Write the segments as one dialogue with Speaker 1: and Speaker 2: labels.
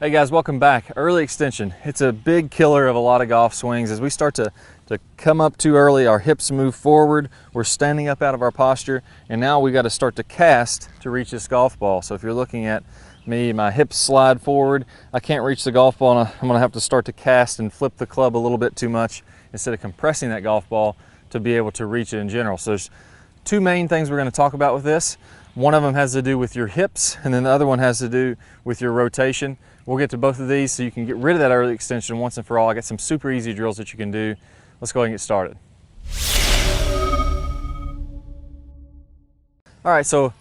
Speaker 1: Hey guys, welcome back. Early extension. It's a big killer of a lot of golf swings. As we start to come up too early, our hips move forward, we're standing up out of our posture, and now we got to start to cast to reach this golf ball. So if you're looking at me, my hips slide forward, I can't reach the golf ball, and I'm going to have to start to cast and flip the club a little bit too much instead of compressing that golf ball to be able to reach it in general. So there's two main things we're going to talk about with this. One of them has to do with your hips, and then the other one has to do with your rotation. We'll get to both of these so you can get rid of that early extension once and for all. I got some super easy drills that you can do. Let's go ahead and get started. All right, so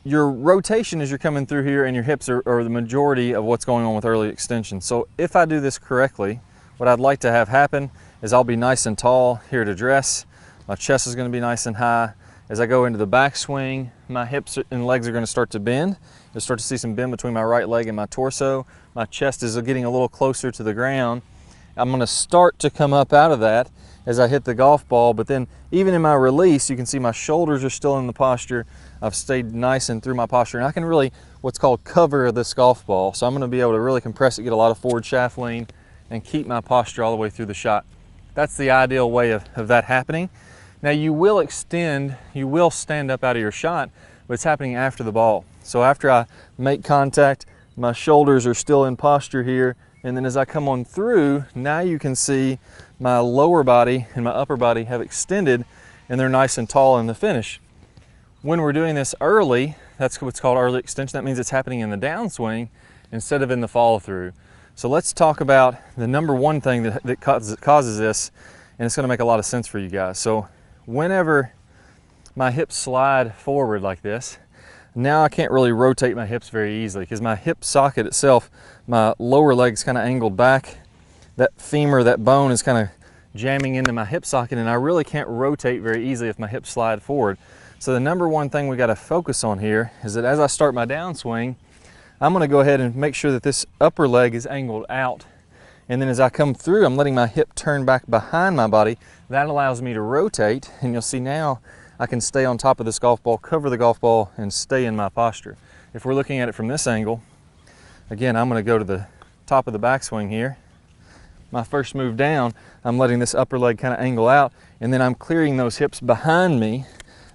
Speaker 1: your rotation as you're coming through here, and your hips are the majority of what's going on with early extension. So if I do this correctly, what I'd like to have happen is I'll be nice and tall here to dress. My chest is going to be nice and high. As I go into the backswing, my hips and legs are going to start to bend. You'll start to see some bend between my right leg and my torso. My chest is getting a little closer to the ground. I'm going to start to come up out of that as I hit the golf ball, but then even in my release, you can see my shoulders are still in the posture. I've stayed nice and through my posture, and I can really, what's called, cover this golf ball. So I'm going to be able to really compress it, get a lot of forward shaft lean, and keep my posture all the way through the shot. That's the ideal way of that happening. Now you will extend, you will stand up out of your shot, but it's happening after the ball. So after I make contact, my shoulders are still in posture here, and then as I come on through, now you can see my lower body and my upper body have extended, and they're nice and tall in the finish. When we're doing this early, that's what's called early extension. That means it's happening in the downswing instead of in the follow through. So let's talk about the number one thing that causes this, and it's going to make a lot of sense for you guys. So whenever my hips slide forward like this, now I can't really rotate my hips very easily because my hip socket itself, my lower leg's kind of angled back. That femur, that bone is kind of jamming into my hip socket, and I really can't rotate very easily if my hips slide forward. So the number one thing we got to focus on here is that as I start my downswing, I'm going to go ahead and make sure that this upper leg is angled out. And then as I come through, I'm letting my hip turn back behind my body. That allows me to rotate, and you'll see now I can stay on top of this golf ball, cover the golf ball, and stay in my posture. If we're looking at it from this angle, again, I'm going to go to the top of the backswing here. My first move down, I'm letting this upper leg kind of angle out, and then I'm clearing those hips behind me.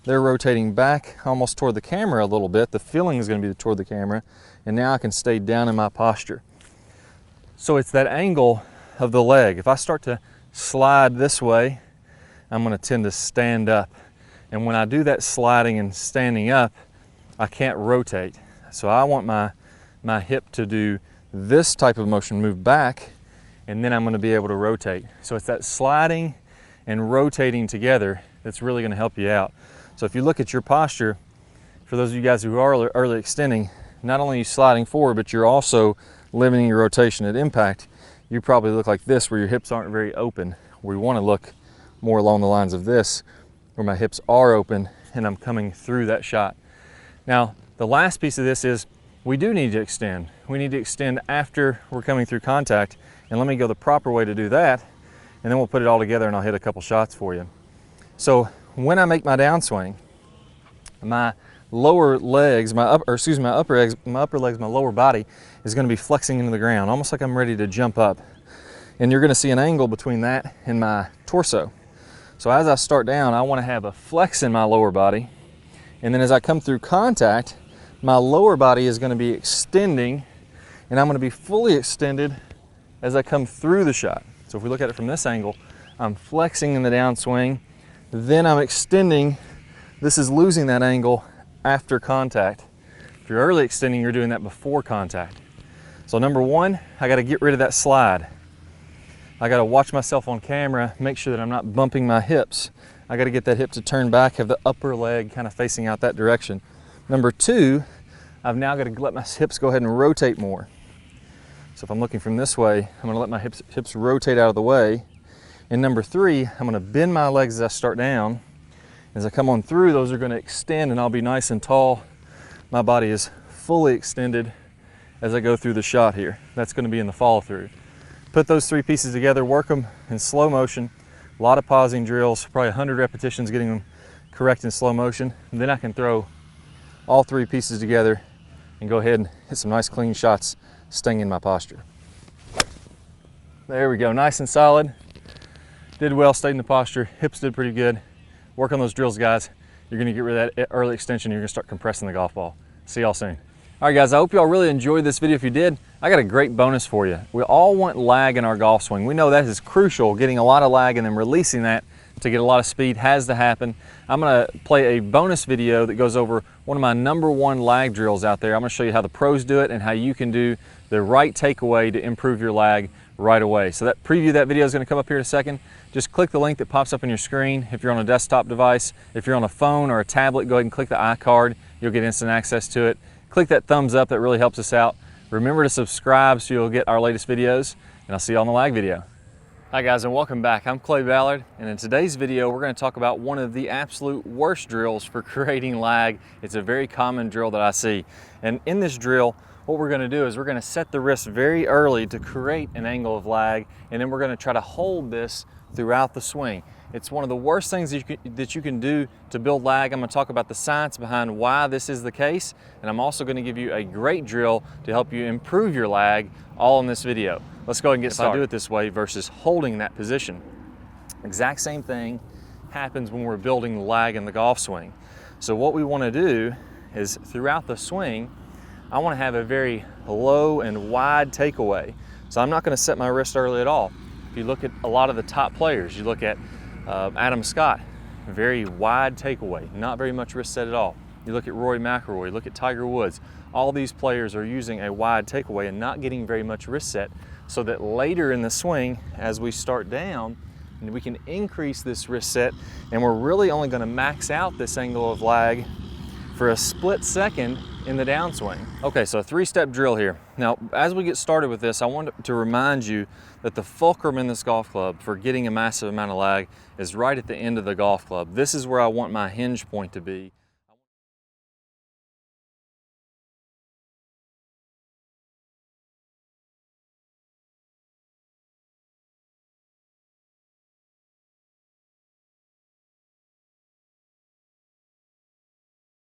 Speaker 1: They're rotating back almost toward the camera a little bit. The feeling is going to be toward the camera, and now I can stay down in my posture. So it's that angle of the leg. If I start to slide this way, I'm going to tend to stand up. And when I do that sliding and standing up, I can't rotate. So I want my hip to do this type of motion, move back, and then I'm going to be able to rotate. So it's that sliding and rotating together that's really going to help you out. So if you look at your posture, for those of you guys who are early extending, not only are you sliding forward, but you're also limiting your rotation at impact. You probably look like this, where your hips aren't very open. We want to look more along the lines of this, where my hips are open and I'm coming through that shot. Now, the last piece of this is we do need to extend. We need to extend after we're coming through contact, and let me go the proper way to do that, and then we'll put it all together and I'll hit a couple shots for you. So when I make my downswing, my lower legs, my upper legs, my lower body is going to be flexing into the ground, almost like I'm ready to jump up. And you're going to see an angle between that and my torso. So as I start down, I want to have a flex in my lower body. And then as I come through contact, my lower body is going to be extending, and I'm going to be fully extended as I come through the shot. So if we look at it from this angle, I'm flexing in the downswing, then I'm extending. This is losing that angle after contact. If you're early extending, you're doing that before contact. So number one, I got to get rid of that slide. I got to watch myself on camera, make sure that I'm not bumping my hips. I got to get that hip to turn back, have the upper leg kind of facing out that direction. Number two, I've now got to let my hips go ahead and rotate more. So if I'm looking from this way, I'm going to let my hips rotate out of the way. And number three, I'm going to bend my legs as I start down. As I come on through, those are going to extend, and I'll be nice and tall. My body is fully extended as I go through the shot here. That's going to be in the follow through. Put those three pieces together, work them in slow motion. A lot of pausing drills, probably 100 repetitions getting them correct in slow motion. And then I can throw all three pieces together and go ahead and hit some nice clean shots stinging my posture. There we go, nice and solid. Did well, stayed in the posture, hips did pretty good. Work on those drills, guys. You're gonna get rid of that early extension, you're gonna start compressing the golf ball. See y'all soon. All right guys, I hope y'all really enjoyed this video. If you did, I got a great bonus for you. We all want lag in our golf swing. We know that is crucial, getting a lot of lag and then releasing that to get a lot of speed has to happen. I'm gonna play a bonus video that goes over one of my #1 lag drills out there. I'm gonna show you how the pros do it and how you can do the right takeaway to improve your lag right away. So that preview of that video is gonna come up here in a second. Just click the link that pops up on your screen. If you're on a desktop device, if you're on a phone or a tablet, go ahead and click the iCard. You'll get instant access to it. Click that thumbs up, that really helps us out. Remember to subscribe so you'll get our latest videos, and I'll see you on the lag video. Hi guys, and welcome back. I'm Ballard, and in today's video we're going to talk about one of the absolute worst drills for creating lag. It's a very common drill that I see. And in this drill, what we're going to do is we're going to set the wrist very early to create an angle of lag, and then we're going to try to hold this throughout the swing. It's one of the worst things that you can do to build lag. I'm going to talk about the science behind why this is the case, and I'm also going to give you a great drill to help you improve your lag, all in this video. Let's go ahead and get started. If I do it this way versus holding that position, exact same thing happens when we're building lag in the golf swing. So what we want to do is throughout the swing, I want to have a very low and wide takeaway. So I'm not going to set my wrist early at all. If you look at a lot of the top players, you look at Adam Scott, very wide takeaway, not very much wrist set at all. You look at Rory McIlroy, look at Tiger Woods. All these players are using a wide takeaway and not getting very much wrist set, so that later in the swing, as we start down, we can increase this wrist set, and we're really only going to max out this angle of lag for a split second in the downswing. Okay, so a 3-step drill here. Now, as we get started with this, I want to remind you that the fulcrum in this golf club for getting a massive amount of lag is right at the end of the golf club. This is where I want my hinge point to be.